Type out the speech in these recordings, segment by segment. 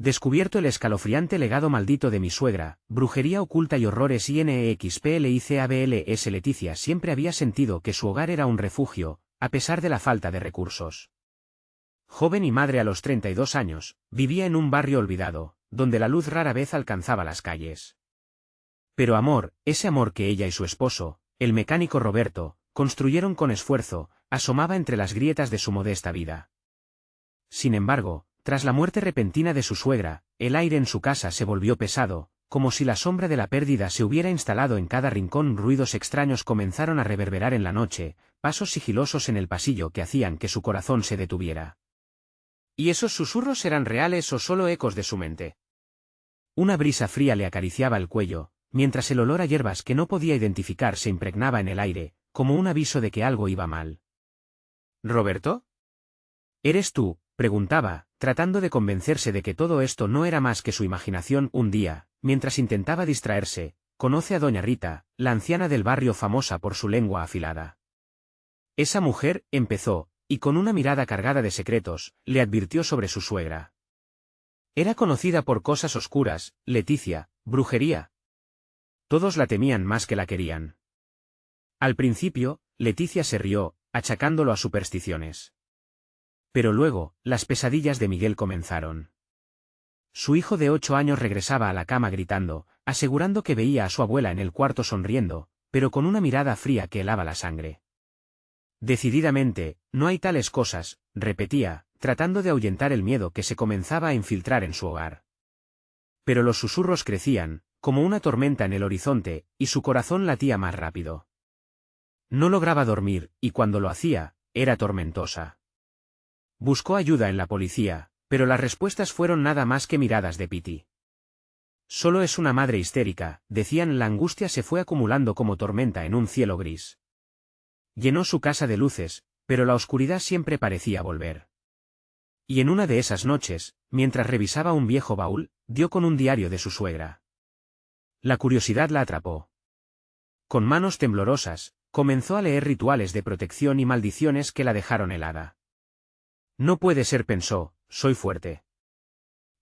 Descubierto el escalofriante legado maldito de mi suegra, brujería oculta y horrores INEXPLICABLS. Leticia siempre había sentido que su hogar era un refugio, a pesar de la falta de recursos. Joven y madre a los 32 años, vivía en un barrio olvidado, donde la luz rara vez alcanzaba las calles. Pero amor, ese amor que ella y su esposo, el mecánico Roberto, construyeron con esfuerzo, asomaba entre las grietas de su modesta vida. Sin embargo, tras la muerte repentina de su suegra, el aire en su casa se volvió pesado, como si la sombra de la pérdida se hubiera instalado en cada rincón. Ruidos extraños comenzaron a reverberar en la noche, pasos sigilosos en el pasillo que hacían que su corazón se detuviera. ¿Y esos susurros eran reales o solo ecos de su mente? Una brisa fría le acariciaba el cuello, mientras el olor a hierbas que no podía identificar se impregnaba en el aire, como un aviso de que algo iba mal. ¿Roberto? ¿Eres tú?, preguntaba, tratando de convencerse de que todo esto no era más que su imaginación. Un día, mientras intentaba distraerse, conoce a doña Rita, la anciana del barrio famosa por su lengua afilada. Esa mujer, empezó, y con una mirada cargada de secretos, le advirtió sobre su suegra. Era conocida por cosas oscuras, Leticia, brujería. Todos la temían más que la querían. Al principio, Leticia se rió, achacándolo a supersticiones. Pero luego, las pesadillas de Miguel comenzaron. Su hijo de 8 años regresaba a la cama gritando, asegurando que veía a su abuela en el cuarto sonriendo, pero con una mirada fría que helaba la sangre. Decididamente, no hay tales cosas, repetía, tratando de ahuyentar el miedo que se comenzaba a infiltrar en su hogar. Pero los susurros crecían, como una tormenta en el horizonte, y su corazón latía más rápido. No lograba dormir, y cuando lo hacía, era tormentosa. Buscó ayuda en la policía, pero las respuestas fueron nada más que miradas de piti. Solo es una madre histérica, decían. La angustia se fue acumulando como tormenta en un cielo gris. Llenó su casa de luces, pero la oscuridad siempre parecía volver. Y en una de esas noches, mientras revisaba un viejo baúl, dio con un diario de su suegra. La curiosidad la atrapó. Con manos temblorosas, comenzó a leer rituales de protección y maldiciones que la dejaron helada. No puede ser, pensó, soy fuerte.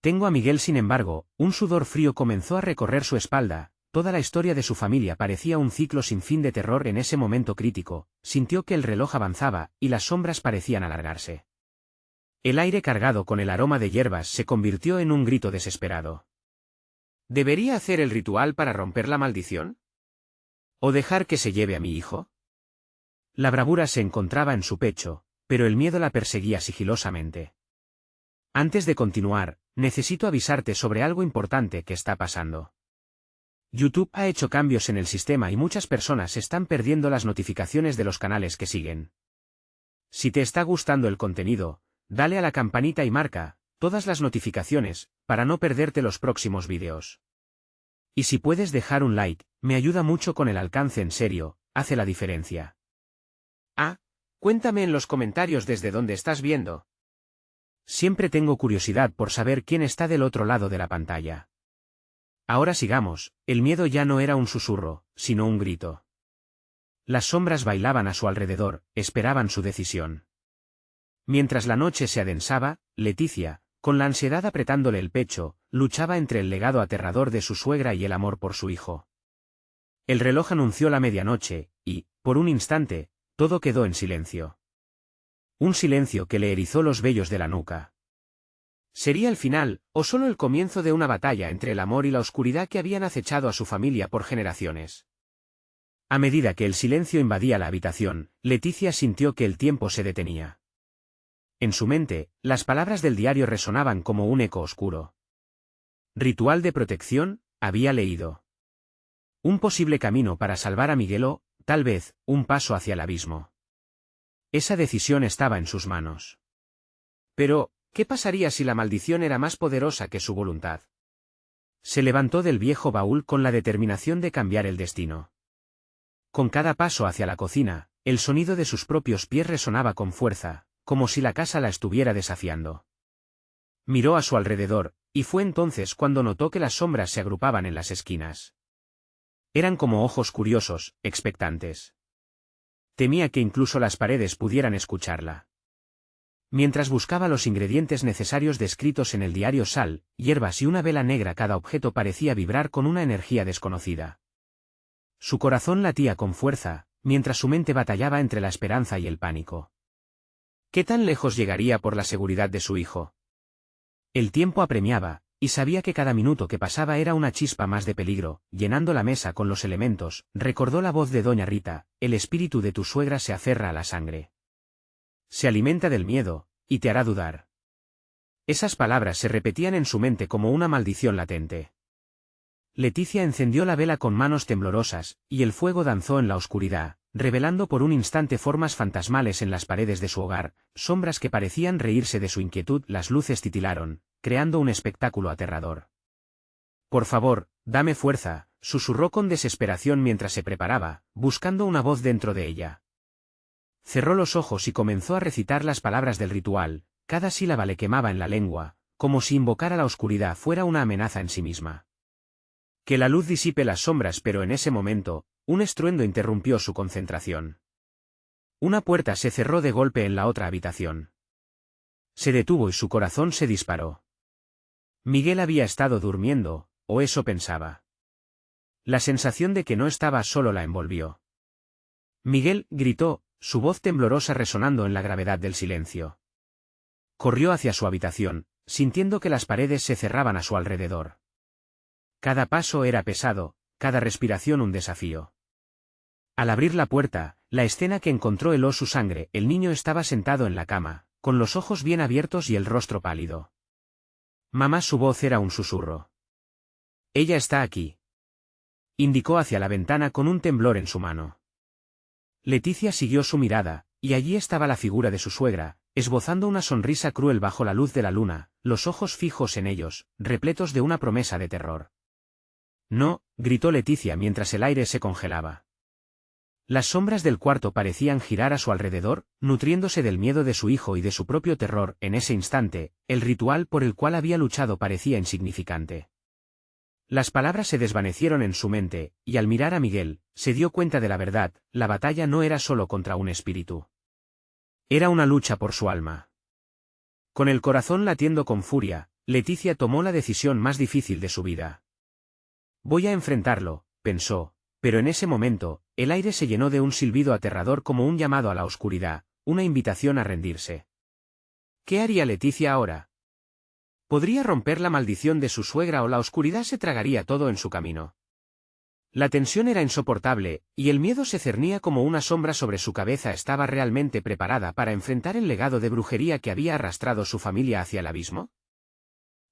Tengo a Miguel. Sin embargo, un sudor frío comenzó a recorrer su espalda. Toda la historia de su familia parecía un ciclo sin fin de terror. En ese momento crítico, sintió que el reloj avanzaba, y las sombras parecían alargarse. El aire cargado con el aroma de hierbas se convirtió en un grito desesperado. ¿Debería hacer el ritual para romper la maldición? ¿O dejar que se lleve a mi hijo? La bravura se encontraba en su pecho, pero el miedo la perseguía sigilosamente. Antes de continuar, necesito avisarte sobre algo importante que está pasando. YouTube ha hecho cambios en el sistema y muchas personas están perdiendo las notificaciones de los canales que siguen. Si te está gustando el contenido, dale a la campanita y marca todas las notificaciones, para no perderte los próximos vídeos. Y si puedes dejar un like, me ayuda mucho con el alcance. En serio, hace la diferencia. Cuéntame en los comentarios desde dónde estás viendo. Siempre tengo curiosidad por saber quién está del otro lado de la pantalla. Ahora sigamos. El miedo ya no era un susurro, sino un grito. Las sombras bailaban a su alrededor, esperaban su decisión. Mientras la noche se adensaba, Leticia, con la ansiedad apretándole el pecho, luchaba entre el legado aterrador de su suegra y el amor por su hijo. El reloj anunció la medianoche, y, por un instante, todo quedó en silencio. Un silencio que le erizó los vellos de la nuca. ¿Sería el final, o solo el comienzo de una batalla entre el amor y la oscuridad que habían acechado a su familia por generaciones? A medida que el silencio invadía la habitación, Leticia sintió que el tiempo se detenía. En su mente, las palabras del diario resonaban como un eco oscuro. Ritual de protección, había leído. Un posible camino para salvar a Miguel o, tal vez, un paso hacia el abismo. Esa decisión estaba en sus manos. Pero, ¿qué pasaría si la maldición era más poderosa que su voluntad? Se levantó del viejo baúl con la determinación de cambiar el destino. Con cada paso hacia la cocina, el sonido de sus propios pies resonaba con fuerza, como si la casa la estuviera desafiando. Miró a su alrededor, y fue entonces cuando notó que las sombras se agrupaban en las esquinas. Eran como ojos curiosos, expectantes. Temía que incluso las paredes pudieran escucharla. Mientras buscaba los ingredientes necesarios descritos en el diario, sal, hierbas y una vela negra, cada objeto parecía vibrar con una energía desconocida. Su corazón latía con fuerza, mientras su mente batallaba entre la esperanza y el pánico. ¿Qué tan lejos llegaría por la seguridad de su hijo? El tiempo apremiaba, y sabía que cada minuto que pasaba era una chispa más de peligro. Llenando la mesa con los elementos, recordó la voz de doña Rita: el espíritu de tu suegra se aferra a la sangre. Se alimenta del miedo, y te hará dudar. Esas palabras se repetían en su mente como una maldición latente. Leticia encendió la vela con manos temblorosas, y el fuego danzó en la oscuridad, revelando por un instante formas fantasmales en las paredes de su hogar, sombras que parecían reírse de su inquietud. Las luces titilaron, creando un espectáculo aterrador. Por favor, dame fuerza, susurró con desesperación mientras se preparaba, buscando una voz dentro de ella. Cerró los ojos y comenzó a recitar las palabras del ritual. Cada sílaba le quemaba en la lengua, como si invocar a la oscuridad fuera una amenaza en sí misma. Que la luz disipe las sombras, pero en ese momento, un estruendo interrumpió su concentración. Una puerta se cerró de golpe en la otra habitación. Se detuvo y su corazón se disparó. Miguel había estado durmiendo, o eso pensaba. La sensación de que no estaba solo la envolvió. Miguel, gritó, su voz temblorosa resonando en la gravedad del silencio. Corrió hacia su habitación, sintiendo que las paredes se cerraban a su alrededor. Cada paso era pesado, cada respiración un desafío. Al abrir la puerta, la escena que encontró heló su sangre. El niño estaba sentado en la cama, con los ojos bien abiertos y el rostro pálido. Mamá, su voz era un susurro. Ella está aquí. Indicó hacia la ventana con un temblor en su mano. Leticia siguió su mirada, y allí estaba la figura de su suegra, esbozando una sonrisa cruel bajo la luz de la luna, los ojos fijos en ellos, repletos de una promesa de terror. No, gritó Leticia mientras el aire se congelaba. Las sombras del cuarto parecían girar a su alrededor, nutriéndose del miedo de su hijo y de su propio terror. En ese instante, el ritual por el cual había luchado parecía insignificante. Las palabras se desvanecieron en su mente, y al mirar a Miguel, se dio cuenta de la verdad: la batalla no era solo contra un espíritu. Era una lucha por su alma. Con el corazón latiendo con furia, Leticia tomó la decisión más difícil de su vida. Voy a enfrentarlo, pensó, pero en ese momento, el aire se llenó de un silbido aterrador, como un llamado a la oscuridad, una invitación a rendirse. ¿Qué haría Leticia ahora? ¿Podría romper la maldición de su suegra o la oscuridad se tragaría todo en su camino? La tensión era insoportable, y el miedo se cernía como una sombra sobre su cabeza. ¿Estaba realmente preparada para enfrentar el legado de brujería que había arrastrado su familia hacia el abismo?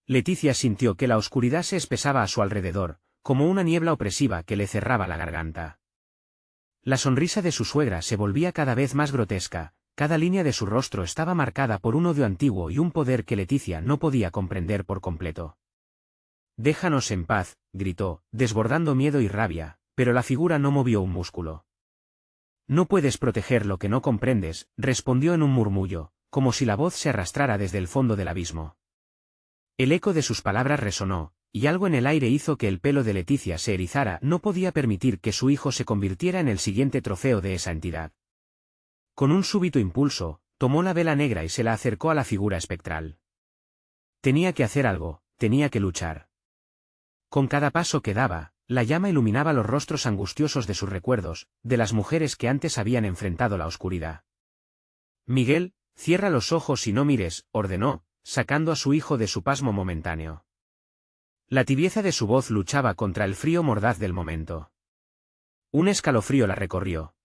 Leticia sintió que la oscuridad se espesaba a su alrededor, como una niebla opresiva que le cerraba la garganta. La sonrisa de su suegra se volvía cada vez más grotesca. Cada línea de su rostro estaba marcada por un odio antiguo y un poder que Leticia no podía comprender por completo. Déjanos en paz, gritó, desbordando miedo y rabia, pero la figura no movió un músculo. No puedes proteger lo que no comprendes, respondió en un murmullo, como si la voz se arrastrara desde el fondo del abismo. El eco de sus palabras resonó, y algo en el aire hizo que el pelo de Leticia se erizara. No podía permitir que su hijo se convirtiera en el siguiente trofeo de esa entidad. Con un súbito impulso, tomó la vela negra y se la acercó a la figura espectral. Tenía que hacer algo, tenía que luchar. Con cada paso que daba, la llama iluminaba los rostros angustiosos de sus recuerdos, de las mujeres que antes habían enfrentado la oscuridad. Miguel, cierra los ojos y no mires, ordenó, sacando a su hijo de su pasmo momentáneo. La tibieza de su voz luchaba contra el frío mordaz del momento. Un escalofrío la recorrió.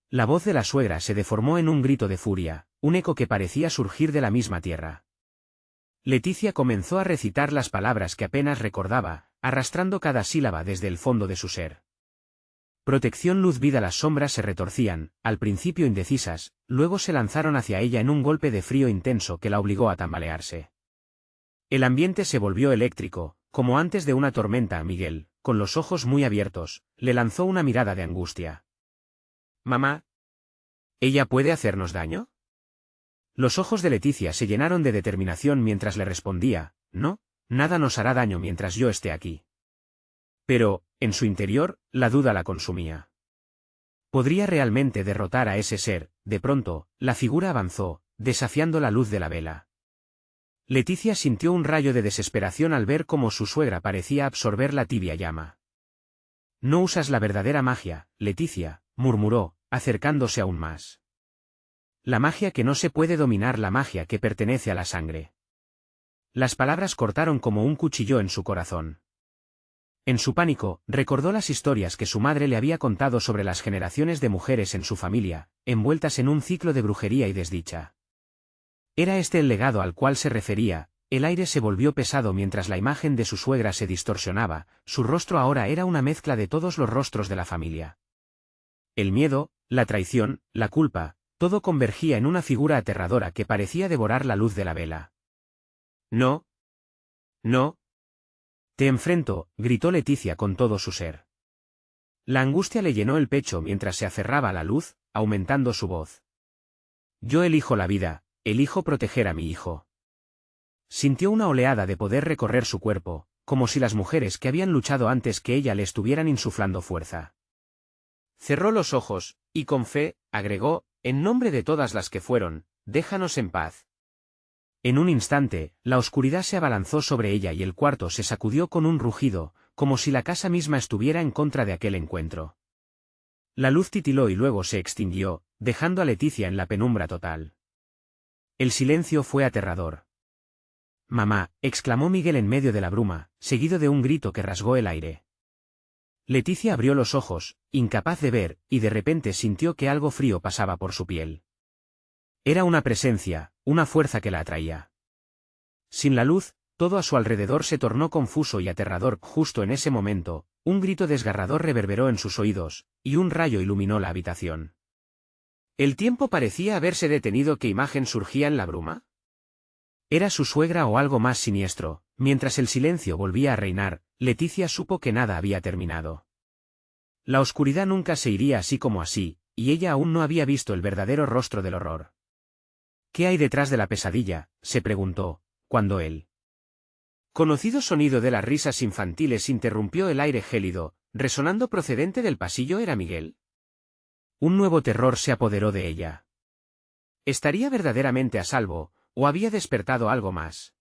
La voz de la suegra se deformó en un grito de furia, un eco que parecía surgir de la misma tierra. Leticia comenzó a recitar las palabras que apenas recordaba, arrastrando cada sílaba desde el fondo de su ser. Protección, luz, vida. Las sombras se retorcían, al principio indecisas, luego se lanzaron hacia ella en un golpe de frío intenso que la obligó a tambalearse. El ambiente se volvió eléctrico, como antes de una tormenta. Miguel, con los ojos muy abiertos, le lanzó una mirada de angustia. «Mamá, ¿ella puede hacernos daño?» Los ojos de Leticia se llenaron de determinación mientras le respondía: «No, nada nos hará daño mientras yo esté aquí». Pero, en su interior, la duda la consumía. ¿Podría realmente derrotar a ese ser? De pronto, la figura avanzó, desafiando la luz de la vela. Leticia sintió un rayo de desesperación al ver cómo su suegra parecía absorber la tibia llama. «No usas la verdadera magia, Leticia», murmuró, acercándose aún más. «La magia que no se puede dominar, la magia que pertenece a la sangre». Las palabras cortaron como un cuchillo en su corazón. En su pánico, recordó las historias que su madre le había contado sobre las generaciones de mujeres en su familia, envueltas en un ciclo de brujería y desdicha. Era este el legado al cual se refería. El aire se volvió pesado mientras la imagen de su suegra se distorsionaba, su rostro ahora era una mezcla de todos los rostros de la familia. El miedo, la traición, la culpa, todo convergía en una figura aterradora que parecía devorar la luz de la vela. «No. No. Te enfrento», gritó Leticia con todo su ser. La angustia le llenó el pecho mientras se aferraba a la luz, aumentando su voz. «Yo elijo la vida, elijo proteger a mi hijo». Sintió una oleada de poder recorrer su cuerpo, como si las mujeres que habían luchado antes que ella le estuvieran insuflando fuerza. Cerró los ojos, y con fe, agregó, «En nombre de todas las que fueron, déjanos en paz». En un instante, la oscuridad se abalanzó sobre ella y el cuarto se sacudió con un rugido, como si la casa misma estuviera en contra de aquel encuentro. La luz titiló y luego se extinguió, dejando a Leticia en la penumbra total. El silencio fue aterrador. «Mamá», exclamó Miguel en medio de la bruma, seguido de un grito que rasgó el aire. Leticia abrió los ojos, incapaz de ver, y de repente sintió que algo frío pasaba por su piel. Era una presencia, una fuerza que la atraía. Sin la luz, todo a su alrededor se tornó confuso y aterrador. Justo en ese momento, un grito desgarrador reverberó en sus oídos, y un rayo iluminó la habitación. El tiempo parecía haberse detenido. ¿Qué imagen surgía en la bruma? ¿Era su suegra o algo más siniestro? Mientras el silencio volvía a reinar, Leticia supo que nada había terminado. La oscuridad nunca se iría así como así, y ella aún no había visto el verdadero rostro del horror. «¿Qué hay detrás de la pesadilla?», se preguntó, cuando el conocido sonido de las risas infantiles interrumpió el aire gélido, resonando procedente del pasillo. ¿Era Miguel? Un nuevo terror se apoderó de ella. ¿Estaría verdaderamente a salvo, o había despertado algo más?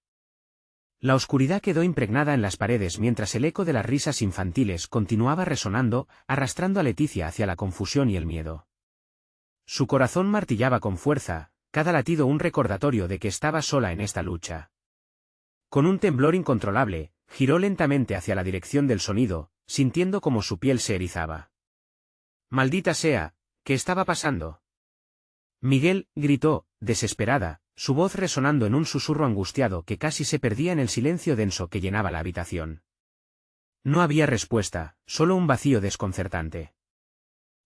La oscuridad quedó impregnada en las paredes mientras el eco de las risas infantiles continuaba resonando, arrastrando a Leticia hacia la confusión y el miedo. Su corazón martillaba con fuerza, cada latido un recordatorio de que estaba sola en esta lucha. Con un temblor incontrolable, giró lentamente hacia la dirección del sonido, sintiendo como su piel se erizaba. «Maldita sea, ¿qué estaba pasando?». «Miguel», gritó, desesperada, su voz resonando en un susurro angustiado que casi se perdía en el silencio denso que llenaba la habitación. No había respuesta, solo un vacío desconcertante.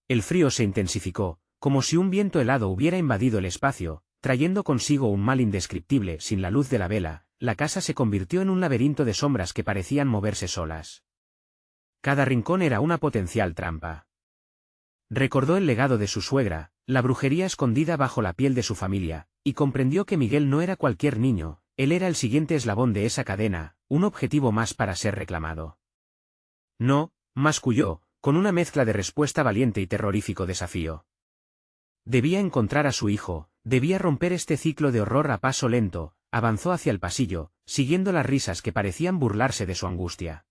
El frío se intensificó, como si un viento helado hubiera invadido el espacio, trayendo consigo un mal indescriptible. Sin la luz de la vela, la casa se convirtió en un laberinto de sombras que parecían moverse solas. Cada rincón era una potencial trampa. Recordó el legado de su suegra, la brujería escondida bajo la piel de su familia, y comprendió que Miguel no era cualquier niño, él era el siguiente eslabón de esa cadena, un objetivo más para ser reclamado. «No», masculló, con una mezcla de respuesta valiente y terrorífico desafío. Debía encontrar a su hijo, debía romper este ciclo de horror a paso lento. Avanzó hacia el pasillo, siguiendo las risas que parecían burlarse de su angustia.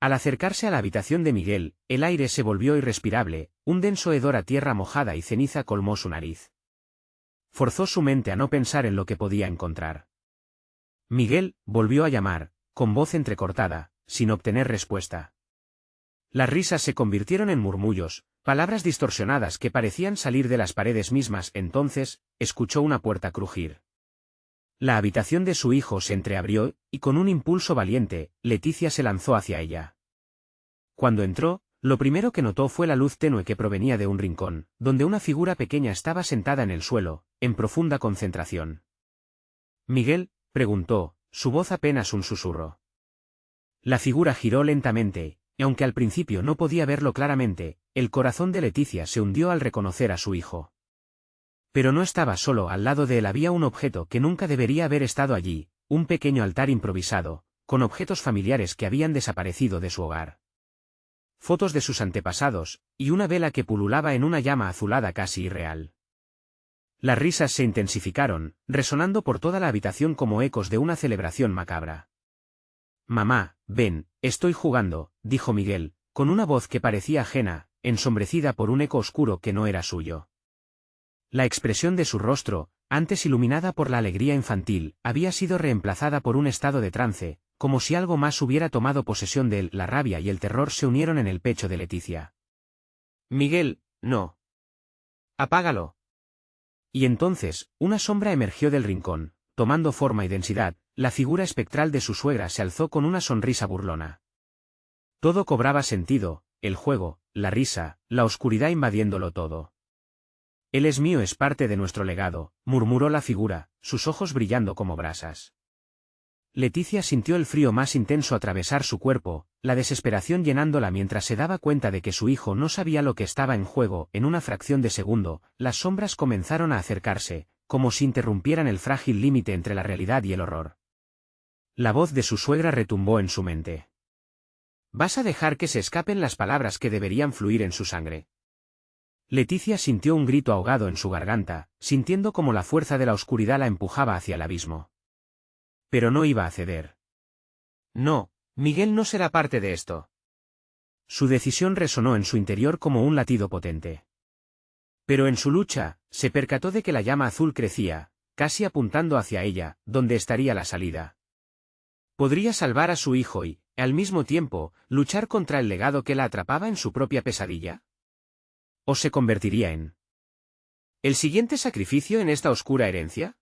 Al acercarse a la habitación de Miguel, el aire se volvió irrespirable, un denso hedor a tierra mojada y ceniza colmó su nariz. Forzó su mente a no pensar en lo que podía encontrar. «Miguel», volvió a llamar, con voz entrecortada, sin obtener respuesta. Las risas se convirtieron en murmullos, palabras distorsionadas que parecían salir de las paredes mismas. Entonces, escuchó una puerta crujir. La habitación de su hijo se entreabrió, y con un impulso valiente, Leticia se lanzó hacia ella. Cuando entró, lo primero que notó fue la luz tenue que provenía de un rincón, donde una figura pequeña estaba sentada en el suelo, en profunda concentración. «¿Miguel?», preguntó, su voz apenas un susurro. La figura giró lentamente, y aunque al principio no podía verlo claramente, el corazón de Leticia se hundió al reconocer a su hijo. Pero no estaba solo. Al lado de él había un objeto que nunca debería haber estado allí, un pequeño altar improvisado, con objetos familiares que habían desaparecido de su hogar. Fotos de sus antepasados, y una vela que pululaba en una llama azulada casi irreal. Las risas se intensificaron, resonando por toda la habitación como ecos de una celebración macabra. Mamá, ven, estoy jugando, dijo Miguel, con una voz que parecía ajena, ensombrecida por un eco oscuro que no era suyo. La expresión de su rostro, antes iluminada por la alegría infantil, había sido reemplazada por un estado de trance, como si algo más hubiera tomado posesión de él. La rabia y el terror se unieron en el pecho de Leticia. Miguel, no. Apágalo. Y entonces, una sombra emergió del rincón, tomando forma y densidad, la figura espectral de su suegra se alzó con una sonrisa burlona. Todo cobraba sentido, el juego, la risa, la oscuridad invadiéndolo todo. Él es mío, es parte de nuestro legado, murmuró la figura, sus ojos brillando como brasas. Leticia sintió el frío más intenso atravesar su cuerpo, la desesperación llenándola mientras se daba cuenta de que su hijo no sabía lo que estaba en juego. En una fracción de segundo, las sombras comenzaron a acercarse, como si interrumpieran el frágil límite entre la realidad y el horror. La voz de su suegra retumbó en su mente. ¿Vas a dejar que se escapen las palabras que deberían fluir en su sangre? Leticia sintió un grito ahogado en su garganta, sintiendo como la fuerza de la oscuridad la empujaba hacia el abismo. Pero no iba a ceder. No, Miguel no será parte de esto. Su decisión resonó en su interior como un latido potente. Pero en su lucha, se percató de que la llama azul crecía, casi apuntando hacia ella, donde estaría la salida. Podría salvar a su hijo y, al mismo tiempo, luchar contra el legado que la atrapaba en su propia pesadilla. ¿O se convertiría en el siguiente sacrificio en esta oscura herencia?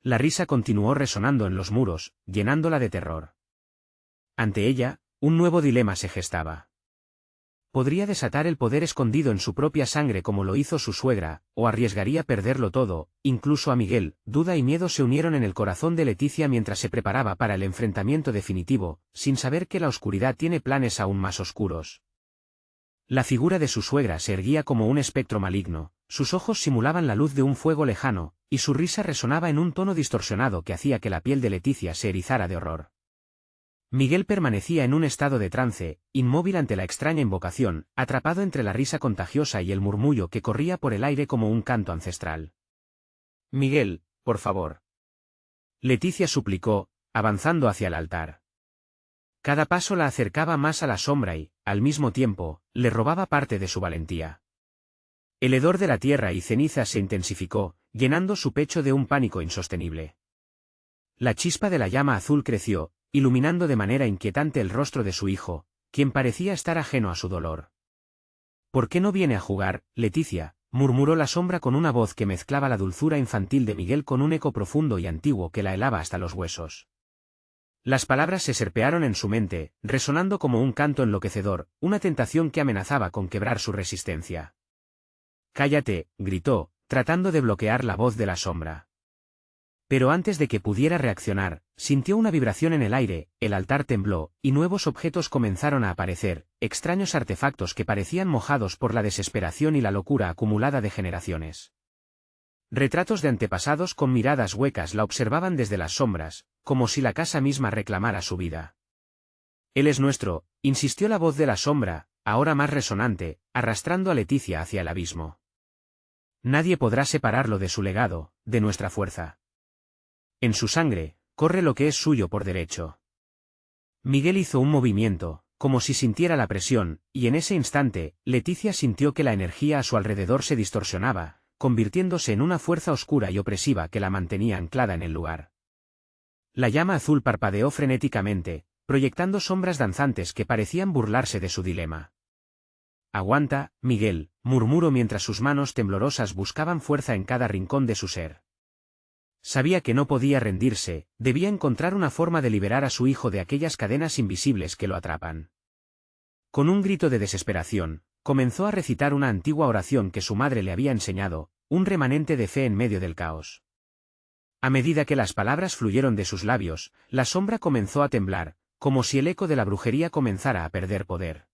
La risa continuó resonando en los muros, llenándola de terror. Ante ella, un nuevo dilema se gestaba. Podría desatar el poder escondido en su propia sangre como lo hizo su suegra, o arriesgaría perderlo todo, incluso a Miguel. Duda y miedo se unieron en el corazón de Leticia mientras se preparaba para el enfrentamiento definitivo, sin saber que la oscuridad tiene planes aún más oscuros. La figura de su suegra se erguía como un espectro maligno, sus ojos simulaban la luz de un fuego lejano, y su risa resonaba en un tono distorsionado que hacía que la piel de Leticia se erizara de horror. Miguel permanecía en un estado de trance, inmóvil ante la extraña invocación, atrapado entre la risa contagiosa y el murmullo que corría por el aire como un canto ancestral. Miguel, por favor. Leticia suplicó, avanzando hacia el altar. Cada paso la acercaba más a la sombra y, al mismo tiempo, le robaba parte de su valentía. El hedor de la tierra y ceniza se intensificó, llenando su pecho de un pánico insostenible. La chispa de la llama azul creció, iluminando de manera inquietante el rostro de su hijo, quien parecía estar ajeno a su dolor. ¿Por qué no viene a jugar, Leticia?, murmuró la sombra con una voz que mezclaba la dulzura infantil de Miguel con un eco profundo y antiguo que la helaba hasta los huesos. Las palabras se serpearon en su mente, resonando como un canto enloquecedor, una tentación que amenazaba con quebrar su resistencia. «Cállate», gritó, tratando de bloquear la voz de la sombra. Pero antes de que pudiera reaccionar, sintió una vibración en el aire, el altar tembló, y nuevos objetos comenzaron a aparecer, extraños artefactos que parecían mojados por la desesperación y la locura acumulada de generaciones. Retratos de antepasados con miradas huecas la observaban desde las sombras, como si la casa misma reclamara su vida. «Él es nuestro», insistió la voz de la sombra, ahora más resonante, arrastrando a Leticia hacia el abismo. «Nadie podrá separarlo de su legado, de nuestra fuerza. En su sangre, corre lo que es suyo por derecho». Miguel hizo un movimiento, como si sintiera la presión, y en ese instante, Leticia sintió que la energía a su alrededor se distorsionaba, convirtiéndose en una fuerza oscura y opresiva que la mantenía anclada en el lugar. La llama azul parpadeó frenéticamente, proyectando sombras danzantes que parecían burlarse de su dilema. «Aguanta, Miguel», murmuró mientras sus manos temblorosas buscaban fuerza en cada rincón de su ser. Sabía que no podía rendirse, debía encontrar una forma de liberar a su hijo de aquellas cadenas invisibles que lo atrapan. Con un grito de desesperación, comenzó a recitar una antigua oración que su madre le había enseñado, un remanente de fe en medio del caos. A medida que las palabras fluyeron de sus labios, la sombra comenzó a temblar, como si el eco de la brujería comenzara a perder poder.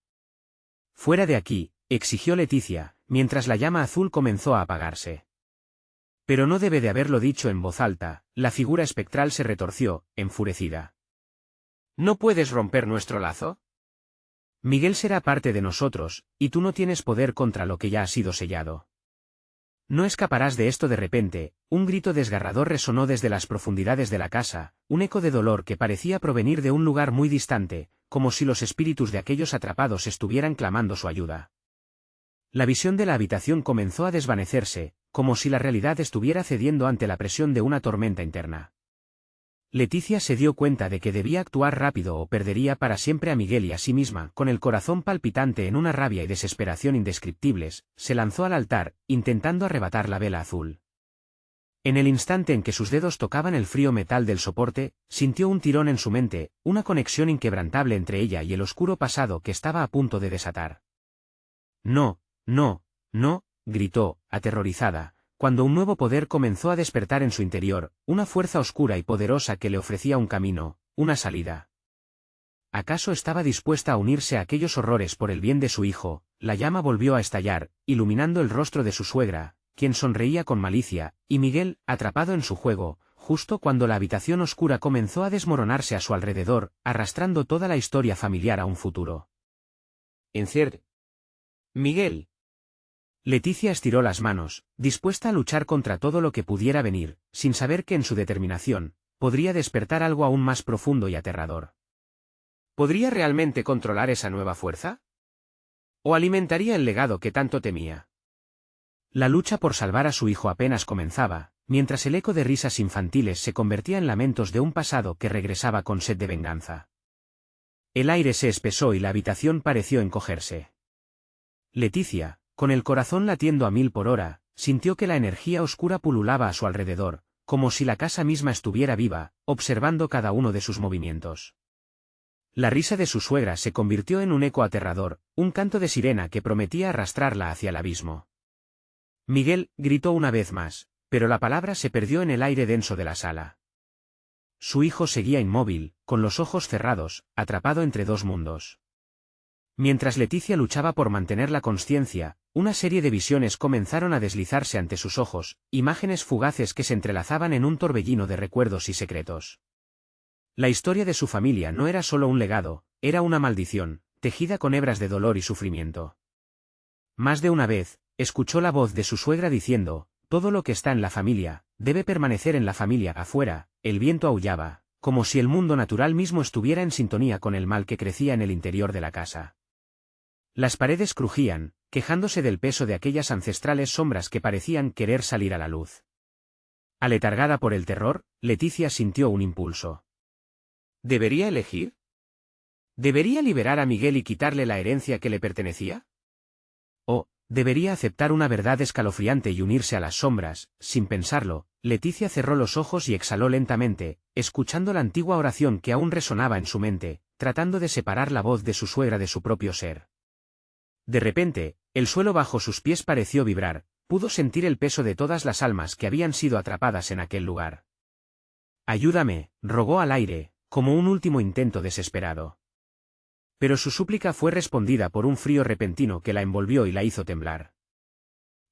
«Fuera de aquí», exigió Leticia, mientras la llama azul comenzó a apagarse. Pero no debe de haberlo dicho en voz alta, la figura espectral se retorció, enfurecida. «¿No puedes romper nuestro lazo? Miguel será parte de nosotros, y tú no tienes poder contra lo que ya ha sido sellado». No escaparás de esto. De repente, un grito desgarrador resonó desde las profundidades de la casa, un eco de dolor que parecía provenir de un lugar muy distante, como si los espíritus de aquellos atrapados estuvieran clamando su ayuda. La visión de la habitación comenzó a desvanecerse, como si la realidad estuviera cediendo ante la presión de una tormenta interna. Leticia se dio cuenta de que debía actuar rápido o perdería para siempre a Miguel y a sí misma. Con el corazón palpitante en una rabia y desesperación indescriptibles, se lanzó al altar, intentando arrebatar la vela azul. En el instante en que sus dedos tocaban el frío metal del soporte, sintió un tirón en su mente, una conexión inquebrantable entre ella y el oscuro pasado que estaba a punto de desatar. No, no, no, gritó, aterrorizada, cuando un nuevo poder comenzó a despertar en su interior, una fuerza oscura y poderosa que le ofrecía un camino, una salida. ¿Acaso estaba dispuesta a unirse a aquellos horrores por el bien de su hijo? La llama volvió a estallar, iluminando el rostro de su suegra, quien sonreía con malicia, y Miguel, atrapado en su juego, justo cuando la habitación oscura comenzó a desmoronarse a su alrededor, arrastrando toda la historia familiar a un futuro. Incierto. Miguel. Leticia estiró las manos, dispuesta a luchar contra todo lo que pudiera venir, sin saber que en su determinación, podría despertar algo aún más profundo y aterrador. ¿Podría realmente controlar esa nueva fuerza? ¿O alimentaría el legado que tanto temía? La lucha por salvar a su hijo apenas comenzaba, mientras el eco de risas infantiles se convertía en lamentos de un pasado que regresaba con sed de venganza. El aire se espesó y la habitación pareció encogerse. Leticia, con el corazón latiendo a 1000 por hora, sintió que la energía oscura pululaba a su alrededor, como si la casa misma estuviera viva, observando cada uno de sus movimientos. La risa de su suegra se convirtió en un eco aterrador, un canto de sirena que prometía arrastrarla hacia el abismo. Miguel, gritó una vez más, pero la palabra se perdió en el aire denso de la sala. Su hijo seguía inmóvil, con los ojos cerrados, atrapado entre dos mundos. Mientras Leticia luchaba por mantener la consciencia, una serie de visiones comenzaron a deslizarse ante sus ojos, imágenes fugaces que se entrelazaban en un torbellino de recuerdos y secretos. La historia de su familia no era solo un legado, era una maldición, tejida con hebras de dolor y sufrimiento. Más de una vez, escuchó la voz de su suegra diciendo, todo lo que está en la familia, debe permanecer en la familia. Afuera, el viento aullaba, como si el mundo natural mismo estuviera en sintonía con el mal que crecía en el interior de la casa. Las paredes crujían, quejándose del peso de aquellas ancestrales sombras que parecían querer salir a la luz. Aletargada por el terror, Leticia sintió un impulso. ¿Debería elegir? ¿Debería liberar a Miguel y quitarle la herencia que le pertenecía? ¿O debería aceptar una verdad escalofriante y unirse a las sombras? Sin pensarlo, Leticia cerró los ojos y exhaló lentamente, escuchando la antigua oración que aún resonaba en su mente, tratando de separar la voz de su suegra de su propio ser. De repente, el suelo bajo sus pies pareció vibrar, pudo sentir el peso de todas las almas que habían sido atrapadas en aquel lugar. Ayúdame, rogó al aire, como un último intento desesperado. Pero su súplica fue respondida por un frío repentino que la envolvió y la hizo temblar.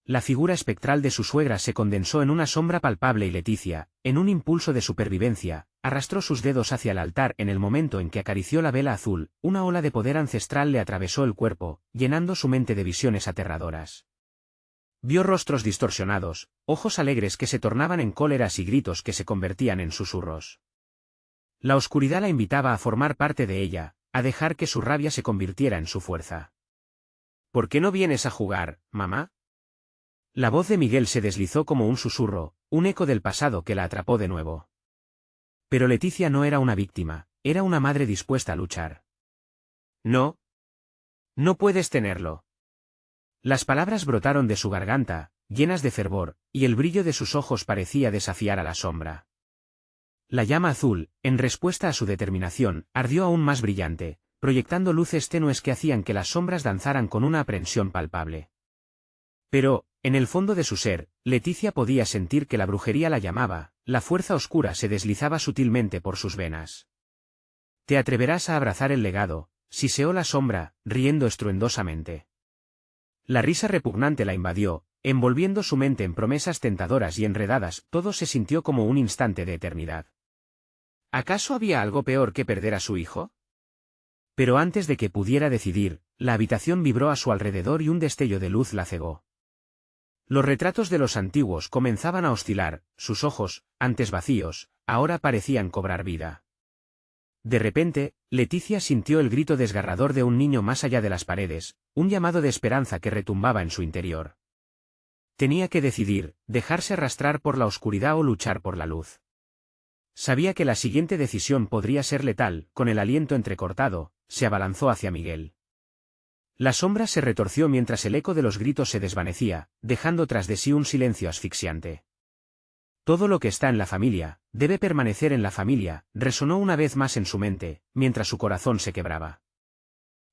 La figura espectral de su suegra se condensó en una sombra palpable y Leticia, en un impulso de supervivencia, arrastró sus dedos hacia el altar. En el momento en que acarició la vela azul, una ola de poder ancestral le atravesó el cuerpo, llenando su mente de visiones aterradoras. Vio rostros distorsionados, ojos alegres que se tornaban en cóleras y gritos que se convertían en susurros. La oscuridad la invitaba a formar parte de ella, a dejar que su rabia se convirtiera en su fuerza. ¿Por qué no vienes a jugar, mamá? La voz de Miguel se deslizó como un susurro, un eco del pasado que la atrapó de nuevo. Pero Leticia no era una víctima, era una madre dispuesta a luchar. No. No puedes tenerlo. Las palabras brotaron de su garganta, llenas de fervor, y el brillo de sus ojos parecía desafiar a la sombra. La llama azul, en respuesta a su determinación, ardió aún más brillante, proyectando luces tenues que hacían que las sombras danzaran con una aprensión palpable. Pero, en el fondo de su ser, Leticia podía sentir que la brujería la llamaba, la fuerza oscura se deslizaba sutilmente por sus venas. «Te atreverás a abrazar el legado», siseó la sombra, riendo estruendosamente. La risa repugnante la invadió, envolviendo su mente en promesas tentadoras y enredadas. Todo se sintió como un instante de eternidad. ¿Acaso había algo peor que perder a su hijo? Pero antes de que pudiera decidir, la habitación vibró a su alrededor y un destello de luz la cegó. Los retratos de los antiguos comenzaban a oscilar, sus ojos, antes vacíos, ahora parecían cobrar vida. De repente, Leticia sintió el grito desgarrador de un niño más allá de las paredes, un llamado de esperanza que retumbaba en su interior. Tenía que decidir, dejarse arrastrar por la oscuridad o luchar por la luz. Sabía que la siguiente decisión podría ser letal, con el aliento entrecortado, se abalanzó hacia Miguel. La sombra se retorció mientras el eco de los gritos se desvanecía, dejando tras de sí un silencio asfixiante. Todo lo que está en la familia, debe permanecer en la familia, resonó una vez más en su mente, mientras su corazón se quebraba.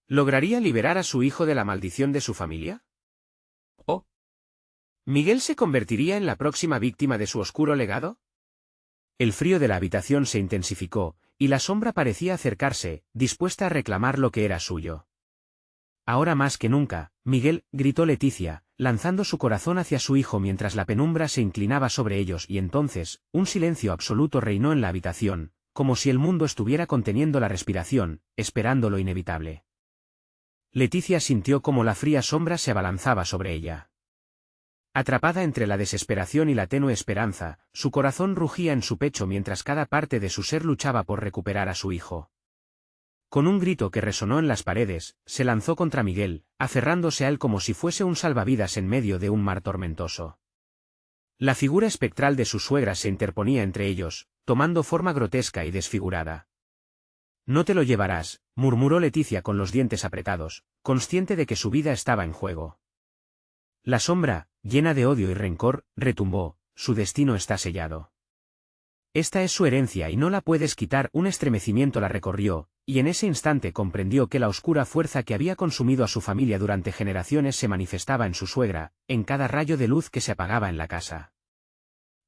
¿Lograría liberar a su hijo de la maldición de su familia? ¿O Miguel se convertiría en la próxima víctima de su oscuro legado? El frío de la habitación se intensificó, y la sombra parecía acercarse, dispuesta a reclamar lo que era suyo. Ahora más que nunca, Miguel, gritó Leticia, lanzando su corazón hacia su hijo mientras la penumbra se inclinaba sobre ellos y entonces, un silencio absoluto reinó en la habitación, como si el mundo estuviera conteniendo la respiración, esperando lo inevitable. Leticia sintió como la fría sombra se abalanzaba sobre ella. Atrapada entre la desesperación y la tenue esperanza, su corazón rugía en su pecho mientras cada parte de su ser luchaba por recuperar a su hijo. Con un grito que resonó en las paredes, se lanzó contra Miguel, aferrándose a él como si fuese un salvavidas en medio de un mar tormentoso. La figura espectral de su suegra se interponía entre ellos, tomando forma grotesca y desfigurada. «No te lo llevarás», murmuró Leticia con los dientes apretados, consciente de que su vida estaba en juego. La sombra, llena de odio y rencor, retumbó, «Su destino está sellado. Esta es su herencia y no la puedes quitar». Un estremecimiento la recorrió, y en ese instante comprendió que la oscura fuerza que había consumido a su familia durante generaciones se manifestaba en su suegra, en cada rayo de luz que se apagaba en la casa.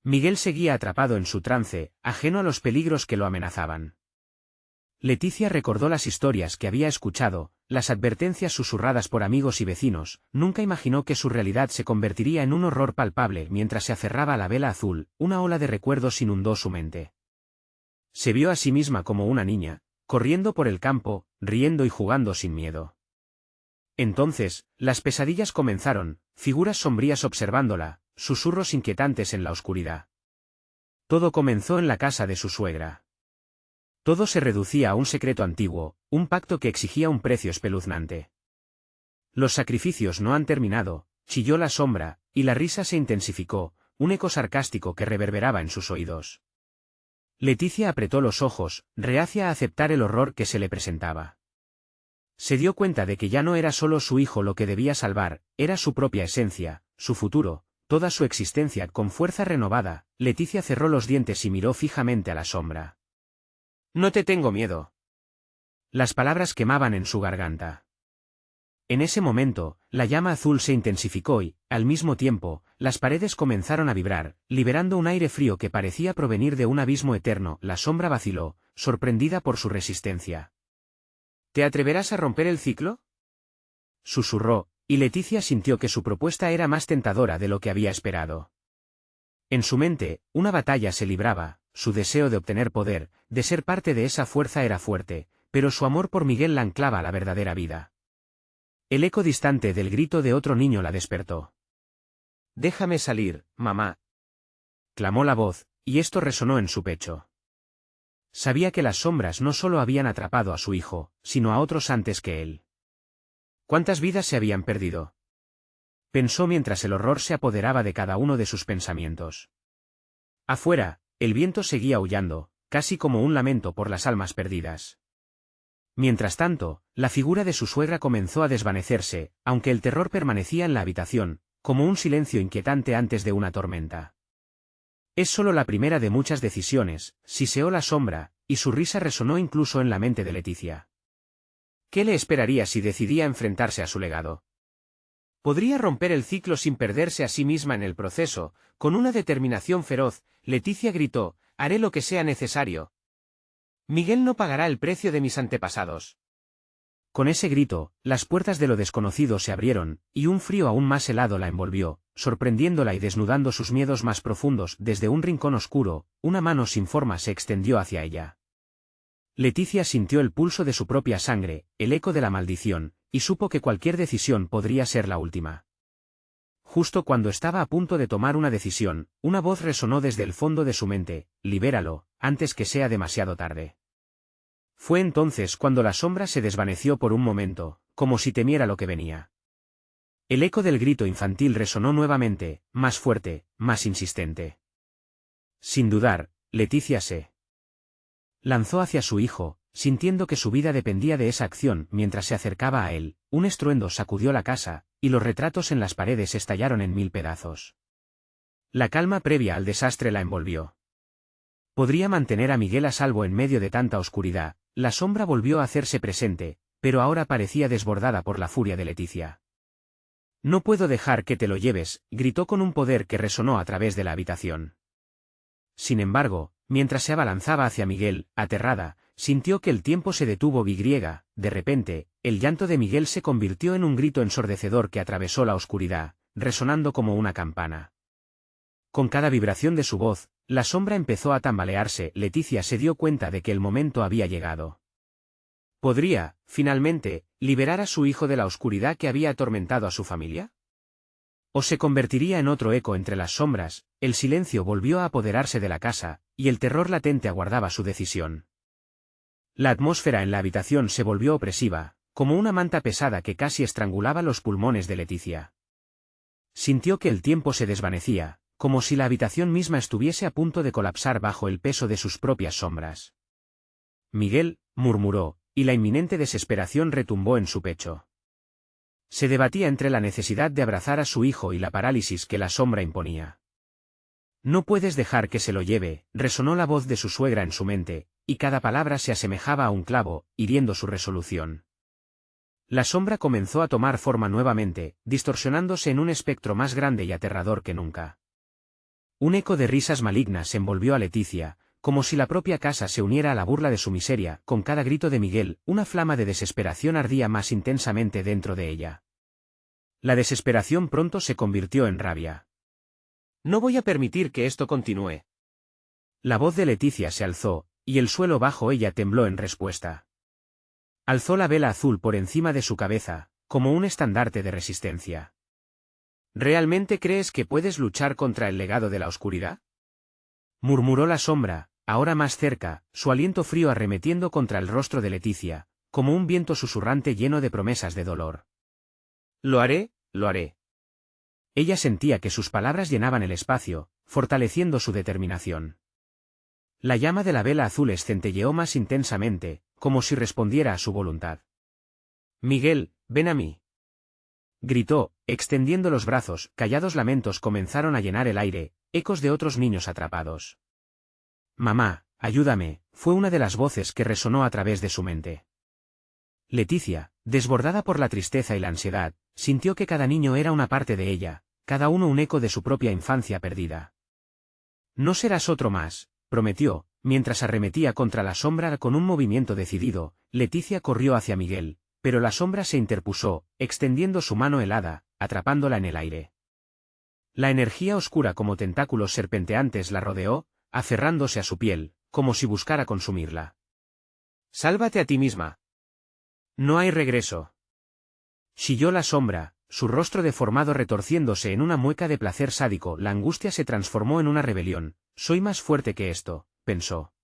Miguel seguía atrapado en su trance, ajeno a los peligros que lo amenazaban. Leticia recordó las historias que había escuchado, las advertencias susurradas por amigos y vecinos, nunca imaginó que su realidad se convertiría en un horror palpable mientras se aferraba a la vela azul, una ola de recuerdos inundó su mente. Se vio a sí misma como una niña, corriendo por el campo, riendo y jugando sin miedo. Entonces, las pesadillas comenzaron, figuras sombrías observándola, susurros inquietantes en la oscuridad. Todo comenzó en la casa de su suegra. Todo se reducía a un secreto antiguo, un pacto que exigía un precio espeluznante. Los sacrificios no han terminado, chilló la sombra, y la risa se intensificó, un eco sarcástico que reverberaba en sus oídos. Leticia apretó los ojos, reacia a aceptar el horror que se le presentaba. Se dio cuenta de que ya no era solo su hijo lo que debía salvar, era su propia esencia, su futuro, toda su existencia. Con fuerza renovada, Leticia cerró los dientes y miró fijamente a la sombra. «No te tengo miedo». Las palabras quemaban en su garganta. En ese momento, la llama azul se intensificó y, al mismo tiempo, las paredes comenzaron a vibrar, liberando un aire frío que parecía provenir de un abismo eterno. La sombra vaciló, sorprendida por su resistencia. «¿Te atreverás a romper el ciclo?», susurró, y Leticia sintió que su propuesta era más tentadora de lo que había esperado. En su mente, una batalla se libraba, su deseo de obtener poder, de ser parte de esa fuerza era fuerte, pero su amor por Miguel la anclaba a la verdadera vida. El eco distante del grito de otro niño la despertó. «Déjame salir, mamá», clamó la voz, y esto resonó en su pecho. Sabía que las sombras no solo habían atrapado a su hijo, sino a otros antes que él. ¿Cuántas vidas se habían perdido?, pensó mientras el horror se apoderaba de cada uno de sus pensamientos. Afuera, el viento seguía aullando, casi como un lamento por las almas perdidas. Mientras tanto, la figura de su suegra comenzó a desvanecerse, aunque el terror permanecía en la habitación, como un silencio inquietante antes de una tormenta. «Es solo la primera de muchas decisiones», siseó la sombra, y su risa resonó incluso en la mente de Leticia. ¿Qué le esperaría si decidía enfrentarse a su legado? Podría romper el ciclo sin perderse a sí misma en el proceso. Con una determinación feroz, Leticia gritó: «Haré lo que sea necesario. Miguel no pagará el precio de mis antepasados». Con ese grito, las puertas de lo desconocido se abrieron, y un frío aún más helado la envolvió, sorprendiéndola y desnudando sus miedos más profundos. Desde un rincón oscuro, una mano sin forma se extendió hacia ella. Leticia sintió el pulso de su propia sangre, el eco de la maldición, y supo que cualquier decisión podría ser la última. Justo cuando estaba a punto de tomar una decisión, una voz resonó desde el fondo de su mente: libéralo, antes que sea demasiado tarde. Fue entonces cuando la sombra se desvaneció por un momento, como si temiera lo que venía. El eco del grito infantil resonó nuevamente, más fuerte, más insistente. Sin dudar, Leticia se lanzó hacia su hijo, sintiendo que su vida dependía de esa acción. Mientras se acercaba a él, un estruendo sacudió la casa, y los retratos en las paredes estallaron en 1000 pedazos. La calma previa al desastre la envolvió. Podría mantener a Miguel a salvo en medio de tanta oscuridad. La sombra volvió a hacerse presente, pero ahora parecía desbordada por la furia de Leticia. «No puedo dejar que te lo lleves», gritó con un poder que resonó a través de la habitación. Sin embargo, mientras se abalanzaba hacia Miguel, aterrada, sintió que el tiempo se detuvo. De repente, el llanto de Miguel se convirtió en un grito ensordecedor que atravesó la oscuridad, resonando como una campana. Con cada vibración de su voz, la sombra empezó a tambalearse. Leticia se dio cuenta de que el momento había llegado. ¿Podría, finalmente, liberar a su hijo de la oscuridad que había atormentado a su familia? ¿O se convertiría en otro eco entre las sombras? El silencio volvió a apoderarse de la casa, y el terror latente aguardaba su decisión. La atmósfera en la habitación se volvió opresiva, como una manta pesada que casi estrangulaba los pulmones de Leticia. Sintió que el tiempo se desvanecía, como si la habitación misma estuviese a punto de colapsar bajo el peso de sus propias sombras. «Miguel», murmuró, y la inminente desesperación retumbó en su pecho. Se debatía entre la necesidad de abrazar a su hijo y la parálisis que la sombra imponía. «No puedes dejar que se lo lleve», resonó la voz de su suegra en su mente, y cada palabra se asemejaba a un clavo, hiriendo su resolución. La sombra comenzó a tomar forma nuevamente, distorsionándose en un espectro más grande y aterrador que nunca. Un eco de risas malignas envolvió a Leticia, como si la propia casa se uniera a la burla de su miseria. Con cada grito de Miguel, una flama de desesperación ardía más intensamente dentro de ella. La desesperación pronto se convirtió en rabia. «No voy a permitir que esto continúe». La voz de Leticia se alzó, y el suelo bajo ella tembló en respuesta. Alzó la vela azul por encima de su cabeza, como un estandarte de resistencia. «¿Realmente crees que puedes luchar contra el legado de la oscuridad?», murmuró la sombra, ahora más cerca, su aliento frío arremetiendo contra el rostro de Leticia, como un viento susurrante lleno de promesas de dolor. «Lo haré, lo haré». Ella sentía que sus palabras llenaban el espacio, fortaleciendo su determinación. La llama de la vela azul centelleó más intensamente, como si respondiera a su voluntad. «Miguel, ven a mí», gritó, extendiendo los brazos. Callados lamentos comenzaron a llenar el aire, ecos de otros niños atrapados. «Mamá, ayúdame», fue una de las voces que resonó a través de su mente. Leticia, desbordada por la tristeza y la ansiedad, sintió que cada niño era una parte de ella, cada uno un eco de su propia infancia perdida. «No serás otro más», prometió, mientras arremetía contra la sombra con un movimiento decidido. Leticia corrió hacia Miguel, pero la sombra se interpuso, extendiendo su mano helada, atrapándola en el aire. La energía oscura como tentáculos serpenteantes la rodeó, aferrándose a su piel, como si buscara consumirla. «Sálvate a ti misma. No hay regreso», chilló la sombra, su rostro deformado retorciéndose en una mueca de placer sádico. La angustia se transformó en una rebelión. «Soy más fuerte que esto», pensó.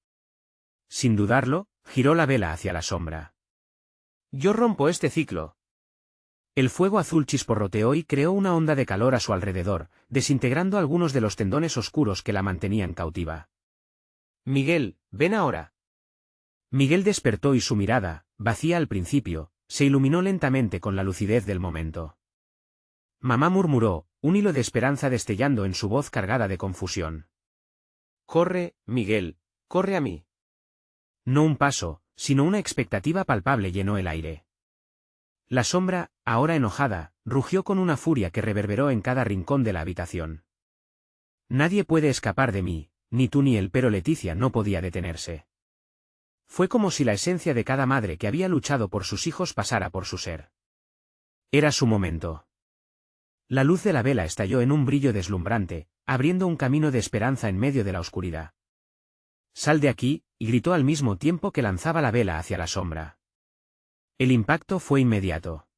Sin dudarlo, giró la vela hacia la sombra. «Yo rompo este ciclo». El fuego azul chisporroteó y creó una onda de calor a su alrededor, desintegrando algunos de los tendones oscuros que la mantenían cautiva. «Miguel, ven ahora». Miguel despertó y su mirada, vacía al principio, se iluminó lentamente con la lucidez del momento. «Mamá», murmuró, un hilo de esperanza destellando en su voz cargada de confusión. «Corre, Miguel, corre a mí». No un paso, sino una expectativa palpable llenó el aire. La sombra, ahora enojada, rugió con una furia que reverberó en cada rincón de la habitación. «Nadie puede escapar de mí, ni tú ni él», pero Leticia no podía detenerse. Fue como si la esencia de cada madre que había luchado por sus hijos pasara por su ser. Era su momento. La luz de la vela estalló en un brillo deslumbrante, abriendo un camino de esperanza en medio de la oscuridad. «Sal de aquí», gritó al mismo tiempo que lanzaba la vela hacia la sombra. El impacto fue inmediato.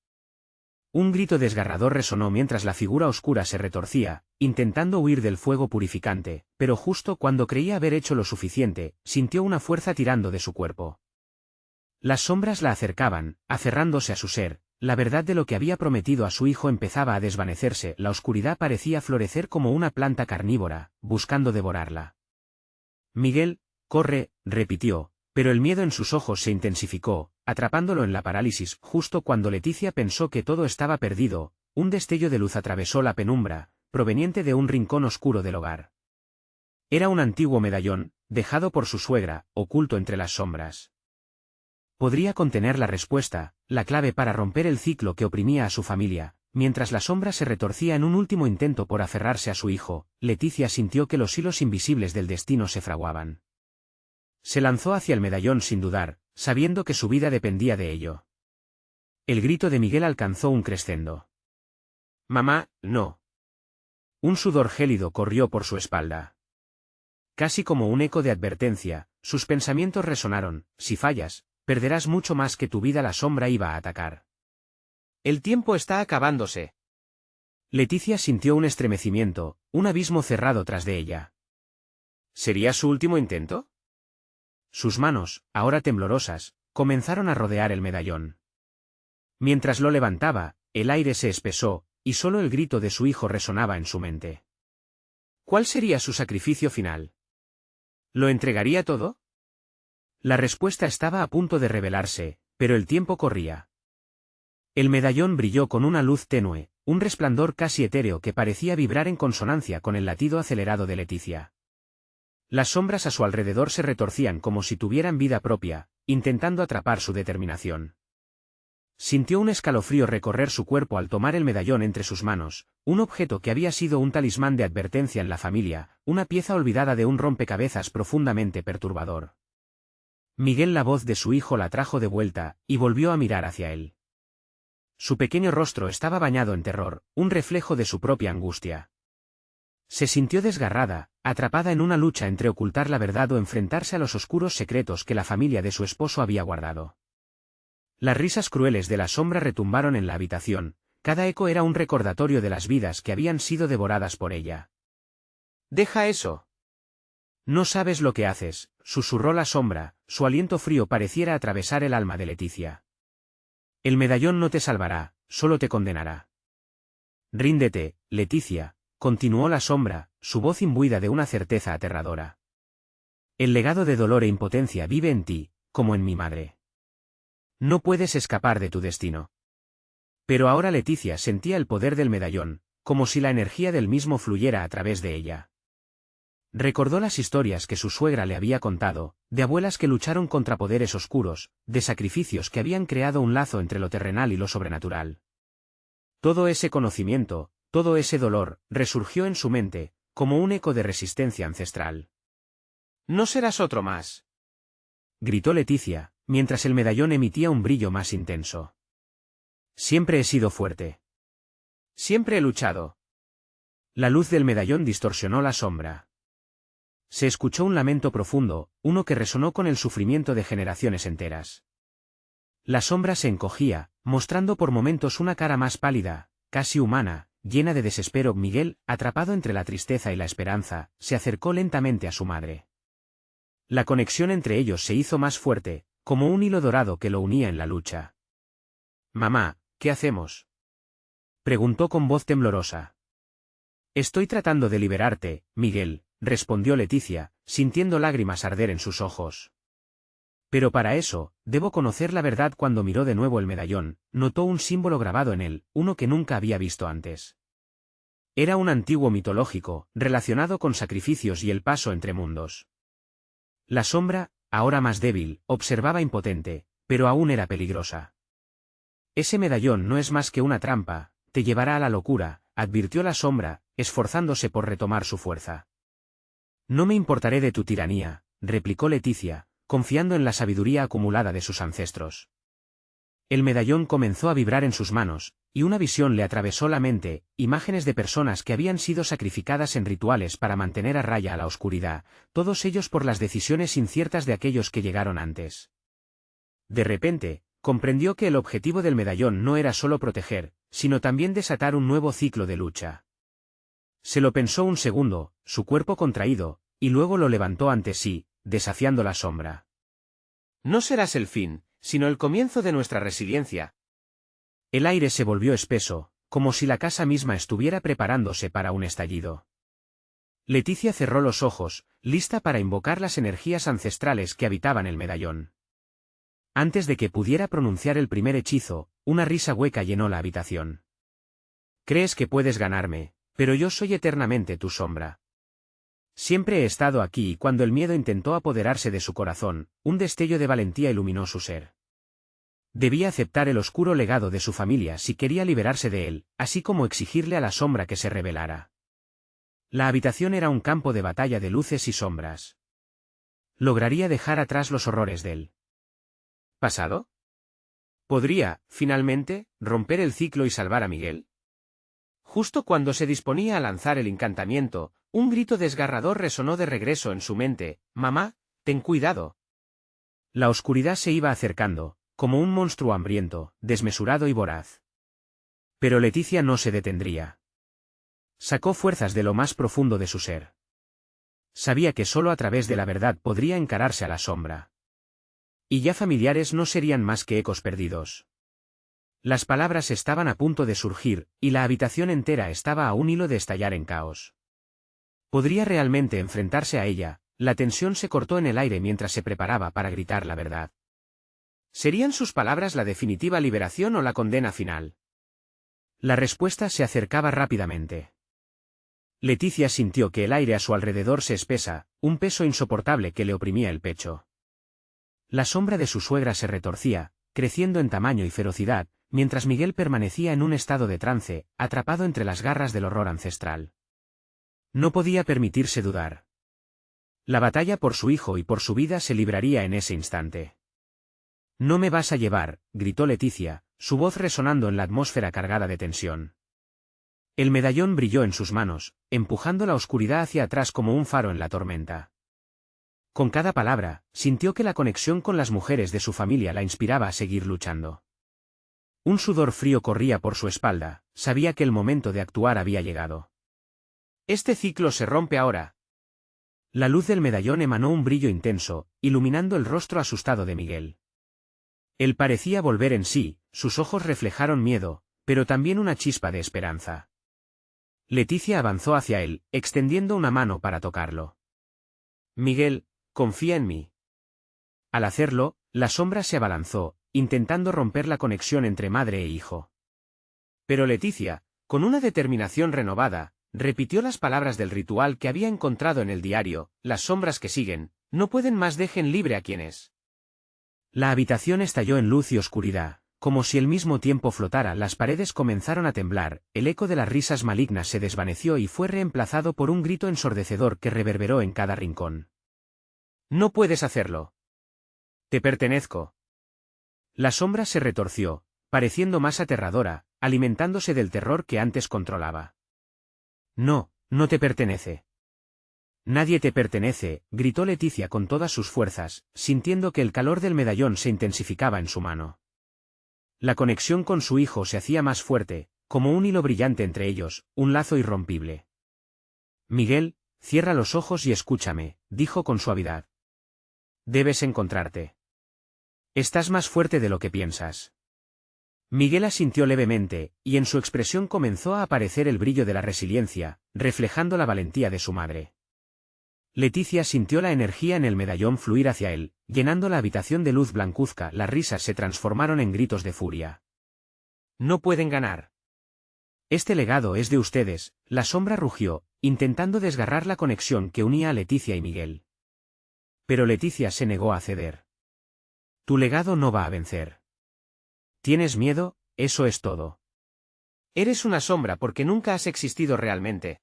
Un grito desgarrador resonó mientras la figura oscura se retorcía, intentando huir del fuego purificante, pero justo cuando creía haber hecho lo suficiente, sintió una fuerza tirando de su cuerpo. Las sombras la acercaban, aferrándose a su ser, la verdad de lo que había prometido a su hijo empezaba a desvanecerse, la oscuridad parecía florecer como una planta carnívora, buscando devorarla. Miguel, corre, repitió, pero el miedo en sus ojos se intensificó, atrapándolo en la parálisis. Justo cuando Leticia pensó que todo estaba perdido, un destello de luz atravesó la penumbra, proveniente de un rincón oscuro del hogar. Era un antiguo medallón, dejado por su suegra, oculto entre las sombras. Podría contener la respuesta, la clave para romper el ciclo que oprimía a su familia. Mientras la sombra se retorcía en un último intento por aferrarse a su hijo, Leticia sintió que los hilos invisibles del destino se fraguaban. Se lanzó hacia el medallón sin dudar, sabiendo que su vida dependía de ello. El grito de Miguel alcanzó un crescendo. «Mamá, no». Un sudor gélido corrió por su espalda. Casi como un eco de advertencia, sus pensamientos resonaron: si fallas, perderás mucho más que tu vida. La sombra iba a atacar. «El tiempo está acabándose». Leticia sintió un estremecimiento, un abismo cerrado tras de ella. ¿Sería su último intento? Sus manos, ahora temblorosas, comenzaron a rodear el medallón. Mientras lo levantaba, el aire se espesó, y solo el grito de su hijo resonaba en su mente. ¿Cuál sería su sacrificio final? ¿Lo entregaría todo? La respuesta estaba a punto de revelarse, pero el tiempo corría. El medallón brilló con una luz tenue, un resplandor casi etéreo que parecía vibrar en consonancia con el latido acelerado de Leticia. Las sombras a su alrededor se retorcían como si tuvieran vida propia, intentando atrapar su determinación. Sintió un escalofrío recorrer su cuerpo al tomar el medallón entre sus manos, un objeto que había sido un talismán de advertencia en la familia, una pieza olvidada de un rompecabezas profundamente perturbador. Miguel, la voz de su hijo la trajo de vuelta, y volvió a mirar hacia él. Su pequeño rostro estaba bañado en terror, un reflejo de su propia angustia. Se sintió desgarrada, atrapada en una lucha entre ocultar la verdad o enfrentarse a los oscuros secretos que la familia de su esposo había guardado. Las risas crueles de la sombra retumbaron en la habitación, cada eco era un recordatorio de las vidas que habían sido devoradas por ella. «Deja eso». «No sabes lo que haces», susurró la sombra, su aliento frío pareciera atravesar el alma de Leticia. «El medallón no te salvará, solo te condenará». «Ríndete, Leticia», continuó la sombra, su voz imbuida de una certeza aterradora. «El legado de dolor e impotencia vive en ti, como en mi madre. No puedes escapar de tu destino». Pero ahora Leticia sentía el poder del medallón, como si la energía del mismo fluyera a través de ella. Recordó las historias que su suegra le había contado, de abuelas que lucharon contra poderes oscuros, de sacrificios que habían creado un lazo entre lo terrenal y lo sobrenatural. Todo ese conocimiento, todo ese dolor, resurgió en su mente, como un eco de resistencia ancestral. «No serás otro más», gritó Leticia, mientras el medallón emitía un brillo más intenso. «Siempre he sido fuerte. Siempre he luchado». La luz del medallón distorsionó la sombra. Se escuchó un lamento profundo, uno que resonó con el sufrimiento de generaciones enteras. La sombra se encogía, mostrando por momentos una cara más pálida, casi humana, llena de desespero. Miguel, atrapado entre la tristeza y la esperanza, se acercó lentamente a su madre. La conexión entre ellos se hizo más fuerte, como un hilo dorado que lo unía en la lucha. «Mamá, ¿qué hacemos?», preguntó con voz temblorosa. «Estoy tratando de liberarte, Miguel», respondió Leticia, sintiendo lágrimas arder en sus ojos. «Pero para eso, debo conocer la verdad». Cuando miró de nuevo el medallón, notó un símbolo grabado en él, uno que nunca había visto antes. Era un antiguo mitológico, relacionado con sacrificios y el paso entre mundos. La sombra, ahora más débil, observaba impotente, pero aún era peligrosa. «Ese medallón no es más que una trampa, te llevará a la locura», advirtió la sombra, esforzándose por retomar su fuerza. «No me importaré de tu tiranía», replicó Leticia, confiando en la sabiduría acumulada de sus ancestros. El medallón comenzó a vibrar en sus manos, y una visión le atravesó la mente, imágenes de personas que habían sido sacrificadas en rituales para mantener a raya a la oscuridad, todos ellos por las decisiones inciertas de aquellos que llegaron antes. De repente, comprendió que el objetivo del medallón no era solo proteger, sino también desatar un nuevo ciclo de lucha. Se lo pensó un segundo, su cuerpo contraído, y luego lo levantó ante sí, desafiando la sombra. No serás el fin, sino el comienzo de nuestra resiliencia. El aire se volvió espeso, como si la casa misma estuviera preparándose para un estallido. Leticia cerró los ojos, lista para invocar las energías ancestrales que habitaban el medallón. Antes de que pudiera pronunciar el primer hechizo, una risa hueca llenó la habitación. Crees que puedes ganarme, pero yo soy eternamente tu sombra. Siempre he estado aquí y cuando el miedo intentó apoderarse de su corazón, un destello de valentía iluminó su ser. Debía aceptar el oscuro legado de su familia si quería liberarse de él, así como exigirle a la sombra que se rebelara. La habitación era un campo de batalla de luces y sombras. ¿Lograría dejar atrás los horrores del ¿Pasado? ¿Podría, finalmente, romper el ciclo y salvar a Miguel? Justo cuando se disponía a lanzar el encantamiento, un grito desgarrador resonó de regreso en su mente: «Mamá, ten cuidado». La oscuridad se iba acercando, como un monstruo hambriento, desmesurado y voraz. Pero Leticia no se detendría. Sacó fuerzas de lo más profundo de su ser. Sabía que solo a través de la verdad podría encararse a la sombra. Y ya familiares no serían más que ecos perdidos. Las palabras estaban a punto de surgir, y la habitación entera estaba a un hilo de estallar en caos. ¿Podría realmente enfrentarse a ella? La tensión se cortó en el aire mientras se preparaba para gritar la verdad. ¿Serían sus palabras la definitiva liberación o la condena final? La respuesta se acercaba rápidamente. Leticia sintió que el aire a su alrededor se espesa, un peso insoportable que le oprimía el pecho. La sombra de su suegra se retorcía, creciendo en tamaño y ferocidad, mientras Miguel permanecía en un estado de trance, atrapado entre las garras del horror ancestral. No podía permitirse dudar. La batalla por su hijo y por su vida se libraría en ese instante. «No me vas a llevar», gritó Leticia, su voz resonando en la atmósfera cargada de tensión. El medallón brilló en sus manos, empujando la oscuridad hacia atrás como un faro en la tormenta. Con cada palabra, sintió que la conexión con las mujeres de su familia la inspiraba a seguir luchando. Un sudor frío corría por su espalda, sabía que el momento de actuar había llegado. Este ciclo se rompe ahora. La luz del medallón emanó un brillo intenso, iluminando el rostro asustado de Miguel. Él parecía volver en sí, sus ojos reflejaron miedo, pero también una chispa de esperanza. Leticia avanzó hacia él, extendiendo una mano para tocarlo. «Miguel, confía en mí». Al hacerlo, la sombra se abalanzó, intentando romper la conexión entre madre e hijo. Pero Leticia, con una determinación renovada, repitió las palabras del ritual que había encontrado en el diario: «Las sombras que siguen, no pueden más, dejen libre a quienes». La habitación estalló en luz y oscuridad. Como si el mismo tiempo flotara, las paredes comenzaron a temblar, el eco de las risas malignas se desvaneció y fue reemplazado por un grito ensordecedor que reverberó en cada rincón. «No puedes hacerlo. Te pertenezco». La sombra se retorció, pareciendo más aterradora, alimentándose del terror que antes controlaba. «No, no te pertenece». «Nadie te pertenece», gritó Leticia con todas sus fuerzas, sintiendo que el calor del medallón se intensificaba en su mano. La conexión con su hijo se hacía más fuerte, como un hilo brillante entre ellos, un lazo irrompible. «Miguel, cierra los ojos y escúchame», dijo con suavidad. «Debes encontrarte. Estás más fuerte de lo que piensas». Miguel asintió levemente, y en su expresión comenzó a aparecer el brillo de la resiliencia, reflejando la valentía de su madre. Leticia sintió la energía en el medallón fluir hacia él, llenando la habitación de luz blancuzca. Las risas se transformaron en gritos de furia. «No pueden ganar». «Este legado es de ustedes», la sombra rugió, intentando desgarrar la conexión que unía a Leticia y Miguel. Pero Leticia se negó a ceder. «Tu legado no va a vencer. ¿Tienes miedo? Eso es todo. Eres una sombra porque nunca has existido realmente».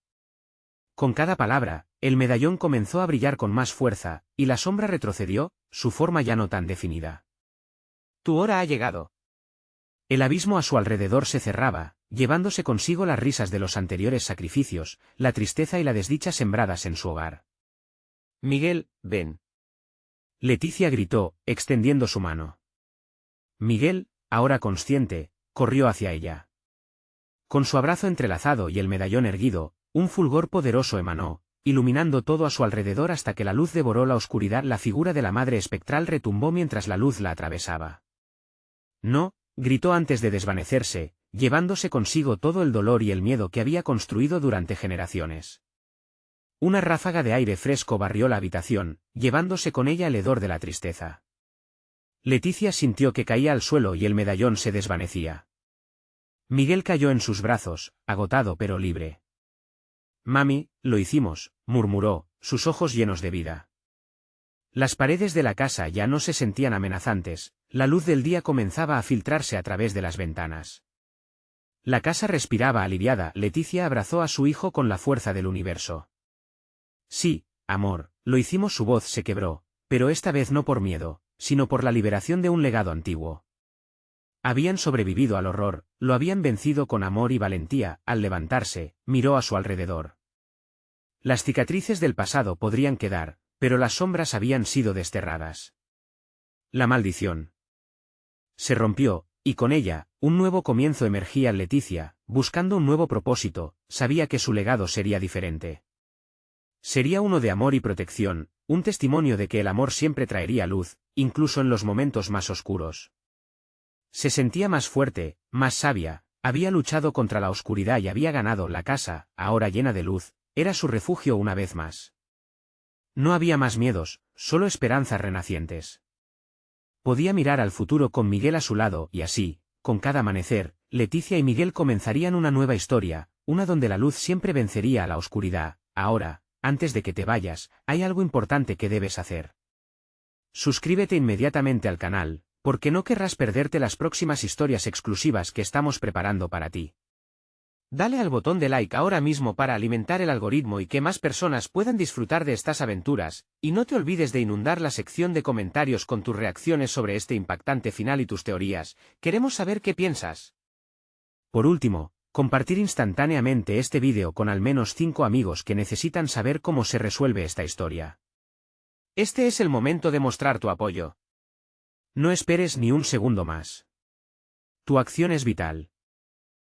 Con cada palabra, el medallón comenzó a brillar con más fuerza, y la sombra retrocedió, su forma ya no tan definida. «Tu hora ha llegado». El abismo a su alrededor se cerraba, llevándose consigo las risas de los anteriores sacrificios, la tristeza y la desdicha sembradas en su hogar. «Miguel, ven». Leticia gritó, extendiendo su mano. Miguel, ahora consciente, corrió hacia ella. Con su abrazo entrelazado y el medallón erguido, un fulgor poderoso emanó, iluminando todo a su alrededor hasta que la luz devoró la oscuridad. La figura de la madre espectral retumbó mientras la luz la atravesaba. No, gritó antes de desvanecerse, llevándose consigo todo el dolor y el miedo que había construido durante generaciones. Una ráfaga de aire fresco barrió la habitación, llevándose con ella el hedor de la tristeza. Leticia sintió que caía al suelo y el medallón se desvanecía. Miguel cayó en sus brazos, agotado pero libre. «Mami, lo hicimos», murmuró, sus ojos llenos de vida. Las paredes de la casa ya no se sentían amenazantes, la luz del día comenzaba a filtrarse a través de las ventanas. La casa respiraba aliviada. Leticia abrazó a su hijo con la fuerza del universo. «Sí, amor, lo hicimos». Su voz se quebró, pero esta vez no por miedo, sino por la liberación de un legado antiguo. Habían sobrevivido al horror, lo habían vencido con amor y valentía. Al levantarse, miró a su alrededor. Las cicatrices del pasado podrían quedar, pero las sombras habían sido desterradas. La maldición se rompió, y con ella, un nuevo comienzo emergía. Leticia, buscando un nuevo propósito, sabía que su legado sería diferente. Sería uno de amor y protección, un testimonio de que el amor siempre traería luz, incluso en los momentos más oscuros. Se sentía más fuerte, más sabia, había luchado contra la oscuridad y había ganado. La casa, ahora llena de luz, era su refugio una vez más. No había más miedos, solo esperanzas renacientes. Podía mirar al futuro con Miguel a su lado y así, con cada amanecer, Leticia y Miguel comenzarían una nueva historia, una donde la luz siempre vencería a la oscuridad. Ahora, antes de que te vayas, hay algo importante que debes hacer. Suscríbete inmediatamente al canal, porque no querrás perderte las próximas historias exclusivas que estamos preparando para ti. Dale al botón de like ahora mismo para alimentar el algoritmo y que más personas puedan disfrutar de estas aventuras, y no te olvides de inundar la sección de comentarios con tus reacciones sobre este impactante final y tus teorías. Queremos saber qué piensas. Por último, compartir instantáneamente este vídeo con al menos 5 amigos que necesitan saber cómo se resuelve esta historia. Este es el momento de mostrar tu apoyo. No esperes ni un segundo más. Tu acción es vital.